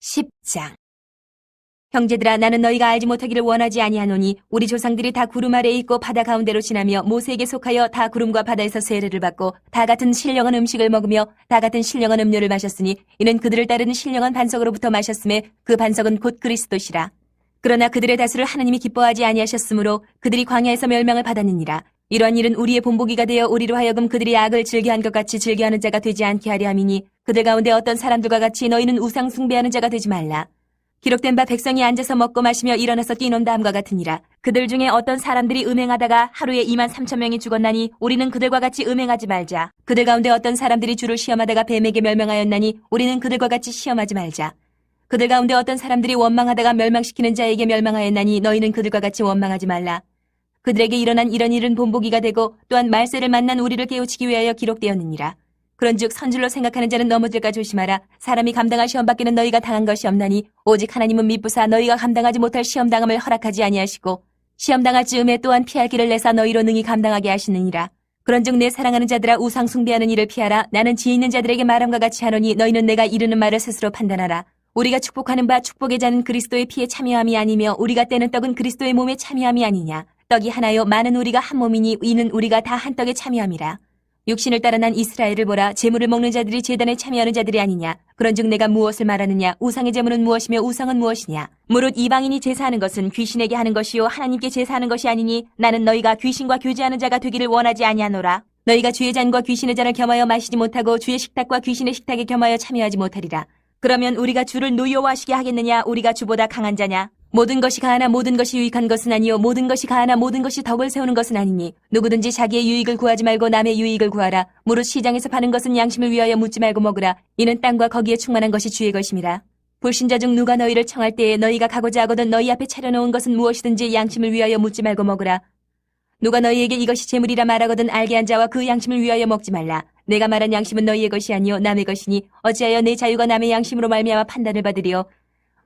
10장. 형제들아, 나는 너희가 알지 못하기를 원하지 아니하노니 우리 조상들이 다 구름 아래에 있고 바다 가운데로 지나며 모세에게 속하여 다 구름과 바다에서 세례를 받고 다 같은 신령한 음식을 먹으며 다 같은 신령한 음료를 마셨으니 이는 그들을 따르는 신령한 반석으로부터 마셨음에 그 반석은 곧 그리스도시라. 그러나 그들의 다수를 하나님이 기뻐하지 아니하셨으므로 그들이 광야에서 멸망을 받았느니라. 이러한 일은 우리의 본보기가 되어 우리로 하여금 그들이 악을 즐겨한 것 같이 즐겨하는 자가 되지 않게 하려 함이니 그들 가운데 어떤 사람들과 같이 너희는 우상 숭배하는 자가 되지 말라. 기록된 바 백성이 앉아서 먹고 마시며 일어나서 뛰논 다음과 같으니라. 그들 중에 어떤 사람들이 음행하다가 하루에 23,000명이 죽었나니 우리는 그들과 같이 음행하지 말자. 그들 가운데 어떤 사람들이 주를 시험하다가 뱀에게 멸망하였나니 우리는 그들과 같이 시험하지 말자. 그들 가운데 어떤 사람들이 원망하다가 멸망시키는 자에게 멸망하였나니 너희는 그들과 같이 원망하지 말라. 그들에게 일어난 이런 일은 본보기가 되고 또한 말세를 만난 우리를 깨우치기 위하여 기록되었느니라. 그런즉 선줄로 생각하는 자는 넘어질까 조심하라. 사람이 감당할 시험 밖에는 너희가 당한 것이 없나니 오직 하나님은 미쁘사 너희가 감당하지 못할 시험당함을 허락하지 아니하시고 시험당할 즈음에 또한 피할 길을 내사 너희로 능히 감당하게 하시느니라. 그런즉 내 사랑하는 자들아, 우상 숭배하는 일을 피하라. 나는 지혜 있는 자들에게 말함과 같이 하노니 너희는 내가 이르는 말을 스스로 판단하라. 우리가 축복하는 바 축복의 자는 그리스도의 피에 참여함이 아니며 우리가 떼는 떡은 그리스도의 몸에 참여함이 아니냐. 떡이 하나요 많은 우리가 한 몸이니 이는 우리가 다 한 떡에 참여함이라. 육신을 따라 난 이스라엘을 보라. 제물을 먹는 자들이 제단에 참여하는 자들이 아니냐. 그런즉 내가 무엇을 말하느냐. 우상의 제물은 무엇이며 우상은 무엇이냐. 무릇 이방인이 제사하는 것은 귀신에게 하는 것이요 하나님께 제사하는 것이 아니니 나는 너희가 귀신과 교제하는 자가 되기를 원하지 아니하노라. 너희가 주의 잔과 귀신의 잔을 겸하여 마시지 못하고 주의 식탁과 귀신의 식탁에 겸하여 참여하지 못하리라. 그러면 우리가 주를 노여워하시게 하겠느냐. 우리가 주보다 강한 자냐. 모든 것이 가하나 모든 것이 유익한 것은 아니요 모든 것이 가하나 모든 것이 덕을 세우는 것은 아니니 누구든지 자기의 유익을 구하지 말고 남의 유익을 구하라. 무릇 시장에서 파는 것은 양심을 위하여 묻지 말고 먹으라. 이는 땅과 거기에 충만한 것이 주의 것임이라. 불신자 중 누가 너희를 청할 때에 너희가 가고자 하거든 너희 앞에 차려놓은 것은 무엇이든지 양심을 위하여 묻지 말고 먹으라. 누가 너희에게 이것이 재물이라 말하거든 알게 한 자와 그 양심을 위하여 먹지 말라. 내가 말한 양심은 너희의 것이 아니요 남의 것이니 어찌하여 내 자유가 남의 양심으로 말미암아 판단을 받으리요.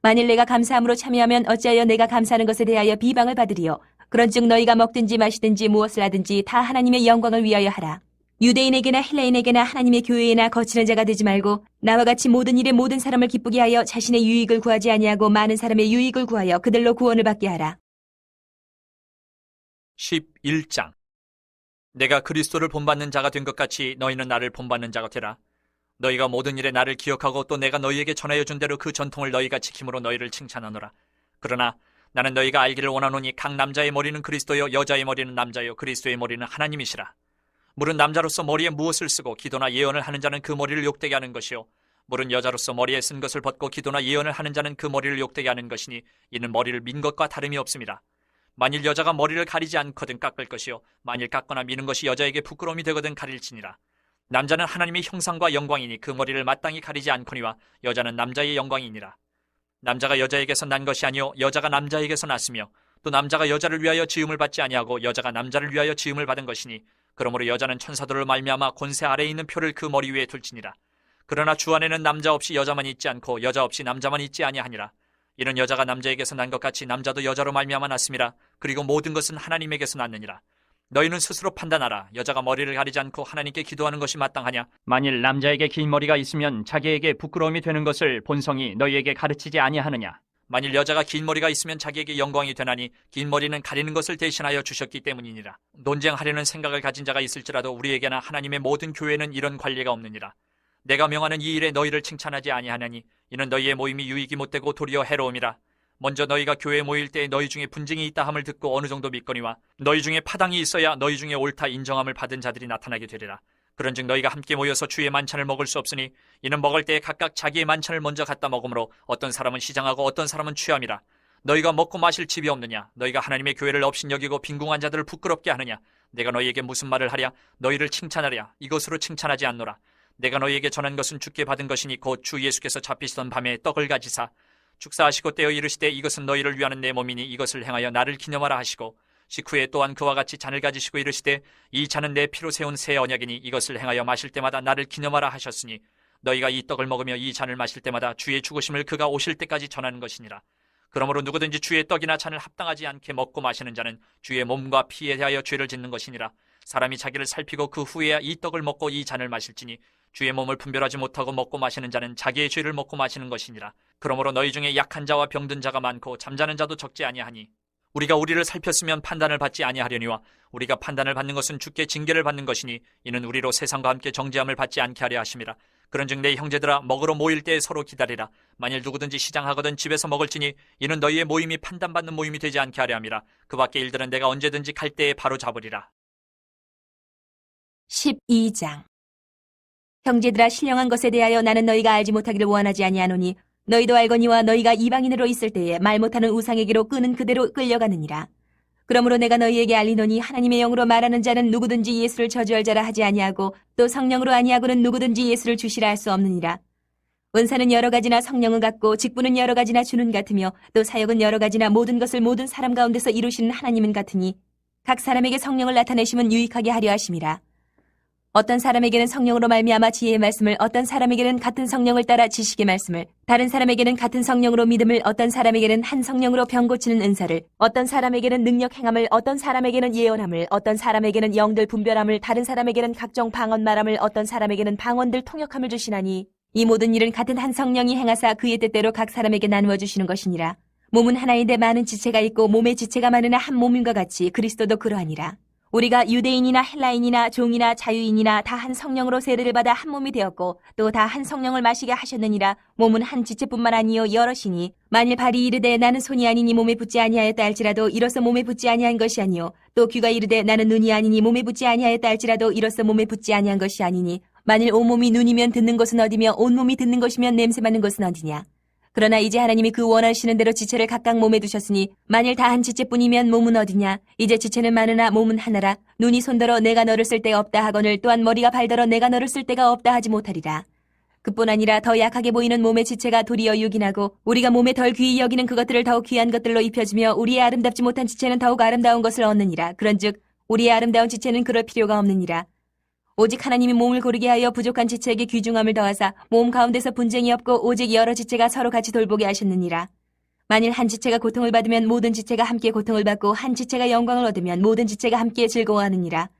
만일 내가 감사함으로 참여하면 어찌하여 내가 감사하는 것에 대하여 비방을 받으리요. 그런즉 너희가 먹든지 마시든지 무엇을 하든지 다 하나님의 영광을 위하여 하라. 유대인에게나 헬라인에게나 하나님의 교회에나 거치는 자가 되지 말고 나와 같이 모든 일에 모든 사람을 기쁘게 하여 자신의 유익을 구하지 아니하고 많은 사람의 유익을 구하여 그들로 구원을 받게 하라. 11장. 내가 그리스도를 본받는 자가 된 것 같이 너희는 나를 본받는 자가 되라. 너희가 모든 일에 나를 기억하고 또 내가 너희에게 전하여 준 대로 그 전통을 너희가 지킴으로 너희를 칭찬하노라. 그러나 나는 너희가 알기를 원하노니 각 남자의 머리는 그리스도요 여자의 머리는 남자요 그리스도의 머리는 하나님이시라. 물은 남자로서 머리에 무엇을 쓰고 기도나 예언을 하는 자는 그 머리를 욕되게 하는 것이요 물은 여자로서 머리에 쓴 것을 벗고 기도나 예언을 하는 자는 그 머리를 욕되게 하는 것이니 이는 머리를 민 것과 다름이 없습니다. 만일 여자가 머리를 가리지 않거든 깎을 것이요 만일 깎거나 미는 것이 여자에게 부끄러움이 되거든 가릴지니라. 남자는 하나님의 형상과 영광이니 그 머리를 마땅히 가리지 않거니와 여자는 남자의 영광이니라. 남자가 여자에게서 난 것이 아니요 여자가 남자에게서 났으며 또 남자가 여자를 위하여 지음을 받지 아니하고 여자가 남자를 위하여 지음을 받은 것이니 그러므로 여자는 천사들을 말미암아 권세 아래에 있는 표를 그 머리 위에 둘지니라. 그러나 주 안에는 남자 없이 여자만 있지 않고 여자 없이 남자만 있지 아니하니라. 이는 여자가 남자에게서 난 것 같이 남자도 여자로 말미암아 났음이라. 그리고 모든 것은 하나님에게서 났느니라. 너희는 스스로 판단하라. 여자가 머리를 가리지 않고 하나님께 기도하는 것이 마땅하냐? 만일 남자에게 긴 머리가 있으면 자기에게 부끄러움이 되는 것을 본성이 너희에게 가르치지 아니하느냐? 만일 여자가 긴 머리가 있으면 자기에게 영광이 되나니 긴 머리는 가리는 것을 대신하여 주셨기 때문이니라. 논쟁하려는 생각을 가진 자가 있을지라도 우리에게나 하나님의 모든 교회는 이런 관례가 없느니라. 내가 명하는 이 일에 너희를 칭찬하지 아니하나니 이는 너희의 모임이 유익이 못되고 도리어 해로움이라. 먼저 너희가 교회에 모일 때 너희 중에 분쟁이 있다 함을 듣고 어느 정도 믿거니와 너희 중에 파당이 있어야 너희 중에 옳다 인정함을 받은 자들이 나타나게 되리라. 그런즉 너희가 함께 모여서 주의 만찬을 먹을 수 없으니 이는 먹을 때에 각각 자기의 만찬을 먼저 갖다 먹으므로 어떤 사람은 시장하고 어떤 사람은 취함이라. 너희가 먹고 마실 집이 없느냐? 너희가 하나님의 교회를 업신여기고 빈궁한 자들을 부끄럽게 하느냐? 내가 너희에게 무슨 말을 하랴? 너희를 칭찬하랴? 이것으로 칭찬하지 않노라. 내가 너희에게 전한 것은 주께 받은 것이니 곧 주 예수께서 잡히시던 밤에 떡을 가지사 축사하시고 떼어 이르시되 이것은 너희를 위하는 내 몸이니 이것을 행하여 나를 기념하라 하시고 식후에 또한 그와 같이 잔을 가지시고 이르시되 이 잔은 내 피로 세운 새 언약이니 이것을 행하여 마실 때마다 나를 기념하라 하셨으니 너희가 이 떡을 먹으며 이 잔을 마실 때마다 주의 죽으심을 그가 오실 때까지 전하는 것이니라. 그러므로 누구든지 주의 떡이나 잔을 합당하지 않게 먹고 마시는 자는 주의 몸과 피에 대하여 죄를 짓는 것이니라. 사람이 자기를 살피고 그 후에야 이 떡을 먹고 이 잔을 마실지니 주의 몸을 분별하지 못하고 먹고 마시는 자는 자기의 죄를 먹고 마시는 것이니라. 그러므로 너희 중에 약한 자와 병든 자가 많고 잠자는 자도 적지 아니하니 우리가 우리를 살폈으면 판단을 받지 아니하려니와 우리가 판단을 받는 것은 주께 징계를 받는 것이니 이는 우리로 세상과 함께 정죄함을 받지 않게 하려 하심이라. 그런즉 내 형제들아 먹으러 모일 때에 서로 기다리라. 만일 누구든지 시장하거든 집에서 먹을지니 이는 너희의 모임이 판단받는 모임이 되지 않게 하려 함이라. 그 밖의 일들은 내가 언제든지 갈 때에 바로 잡으리라. 12장. 형제들아, 신령한 것에 대하여 나는 너희가 알지 못하기를 원하지 아니하노니 너희도 알거니와 너희가 이방인으로 있을 때에 말 못하는 우상에게로 끄는 그대로 끌려가느니라. 그러므로 내가 너희에게 알리노니 하나님의 영으로 말하는 자는 누구든지 예수를 저주할 자라 하지 아니하고 또 성령으로 아니하고는 누구든지 예수를 주시라 할 수 없느니라. 은사는 여러 가지나 성령은 같고 직분은 여러 가지나 주는 같으며 또 사역은 여러 가지나 모든 것을 모든 사람 가운데서 이루시는 하나님은 같으니 각 사람에게 성령을 나타내심은 유익하게 하려 하심이라. 어떤 사람에게는 성령으로 말미암아 지혜의 말씀을, 어떤 사람에게는 같은 성령을 따라 지식의 말씀을, 다른 사람에게는 같은 성령으로 믿음을, 어떤 사람에게는 한 성령으로 병 고치는 은사를, 어떤 사람에게는 능력 행함을, 어떤 사람에게는 예언함을, 어떤 사람에게는 영들 분별함을, 다른 사람에게는 각종 방언 말함을, 어떤 사람에게는 방언들 통역함을 주시나니 이 모든 일은 같은 한 성령이 행하사 그의 뜻대로 각 사람에게 나누어 주시는 것이니라. 몸은 하나인데 많은 지체가 있고 몸의 지체가 많으나 한 몸인과 같이 그리스도도 그러하니라. 우리가 유대인이나 헬라인이나 종이나 자유인이나 다 한 성령으로 세례를 받아 한 몸이 되었고 또 다 한 성령을 마시게 하셨느니라. 몸은 한 지체뿐만 아니요 여럿이니 만일 발이 이르되 나는 손이 아니니 몸에 붙지 아니하였다 할지라도 이로써 몸에 붙지 아니한 것이 아니요 또 귀가 이르되 나는 눈이 아니니 몸에 붙지 아니하였다 할지라도 이로써 몸에 붙지 아니한 것이 아니니 만일 온몸이 눈이면 듣는 것은 어디며 온몸이 듣는 것이면 냄새 맡는 것은 어디냐. 그러나 이제 하나님이 그 원하시는 대로 지체를 각각 몸에 두셨으니 만일 다 한 지체뿐이면 몸은 어디냐. 이제 지체는 많으나 몸은 하나라. 눈이 손더러 내가 너를 쓸 데가 없다 하거늘 또한 머리가 발더러 내가 너를 쓸 데가 없다 하지 못하리라. 그뿐 아니라 더 약하게 보이는 몸의 지체가 도리어 유긴하고 우리가 몸에 덜 귀히 여기는 그것들을 더욱 귀한 것들로 입혀주며 우리의 아름답지 못한 지체는 더욱 아름다운 것을 얻느니라. 그런즉 우리의 아름다운 지체는 그럴 필요가 없느니라. 오직 하나님이 몸을 고르게 하여 부족한 지체에게 귀중함을 더하사 몸 가운데서 분쟁이 없고 오직 여러 지체가 서로 같이 돌보게 하셨느니라. 만일 한 지체가 고통을 받으면 모든 지체가 함께 고통을 받고 한 지체가 영광을 얻으면 모든 지체가 함께 즐거워하느니라.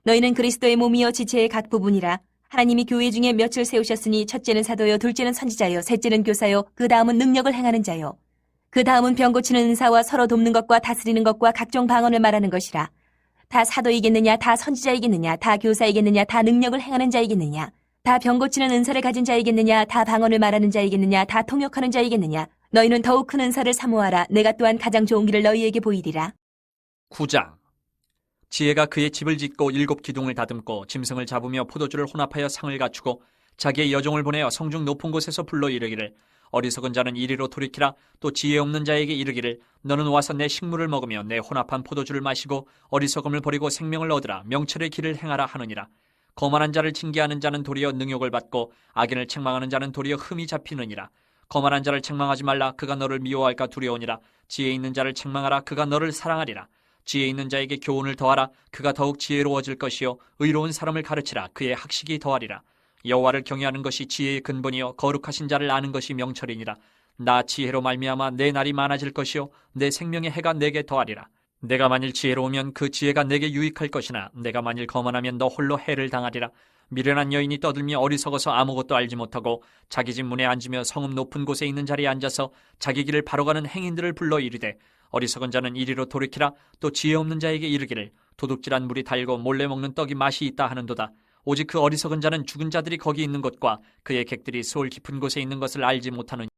너희는 그리스도의 몸이요 지체의 각 부분이라. 하나님이 교회 중에 몇을 세우셨으니 첫째는 사도요, 둘째는 선지자요, 셋째는 교사요, 그 다음은 능력을 행하는 자요. 그 다음은 병 고치는 은사와 서로 돕는 것과 다스리는 것과 각종 방언을 말하는 것이라. 다 사도이겠느냐, 다 선지자이겠느냐, 다 교사이겠느냐, 다 능력을 행하는 자이겠느냐, 다 병 고치는 은사를 가진 자이겠느냐, 다 방언을 말하는 자이겠느냐, 다 통역하는 자이겠느냐. 너희는 더욱 큰 은사를 사모하라. 내가 또한 가장 좋은 길을 너희에게 보이리라. 9장. 지혜가 그의 집을 짓고 7 기둥을 다듬고 짐승을 잡으며 포도주를 혼합하여 상을 갖추고 자기의 여종을 보내어 성중 높은 곳에서 불러 이르기를 어리석은 자는 이리로 돌이키라. 또 지혜 없는 자에게 이르기를 너는 와서 내 식물을 먹으며 내 혼합한 포도주를 마시고 어리석음을 버리고 생명을 얻으라. 명철의 길을 행하라 하느니라. 거만한 자를 징계하는 자는 도리어 능욕을 받고 악인을 책망하는 자는 도리어 흠이 잡히느니라. 거만한 자를 책망하지 말라. 그가 너를 미워할까 두려우니라. 지혜 있는 자를 책망하라. 그가 너를 사랑하리라. 지혜 있는 자에게 교훈을 더하라. 그가 더욱 지혜로워질 것이요 의로운 사람을 가르치라. 그의 학식이 더하리라. 여호와를 경외하는 것이 지혜의 근본이요 거룩하신 자를 아는 것이 명철이니라. 나 지혜로 말미암아 내 날이 많아질 것이요 내 생명의 해가 내게 더하리라. 내가 만일 지혜로우면 그 지혜가 내게 유익할 것이나 내가 만일 거만하면 너 홀로 해를 당하리라. 미련한 여인이 떠들며 어리석어서 아무것도 알지 못하고 자기 집 문에 앉으며 성읍 높은 곳에 있는 자리에 앉아서 자기 길을 바로 가는 행인들을 불러 이르되 어리석은 자는 이리로 돌이키라. 또 지혜 없는 자에게 이르기를 도둑질한 물이 달고 몰래 먹는 떡이 맛이 있다 하는도다. 오직 그 어리석은 자는 죽은 자들이 거기 있는 곳과 그의 객들이 수월 깊은 곳에 있는 것을 알지 못하느니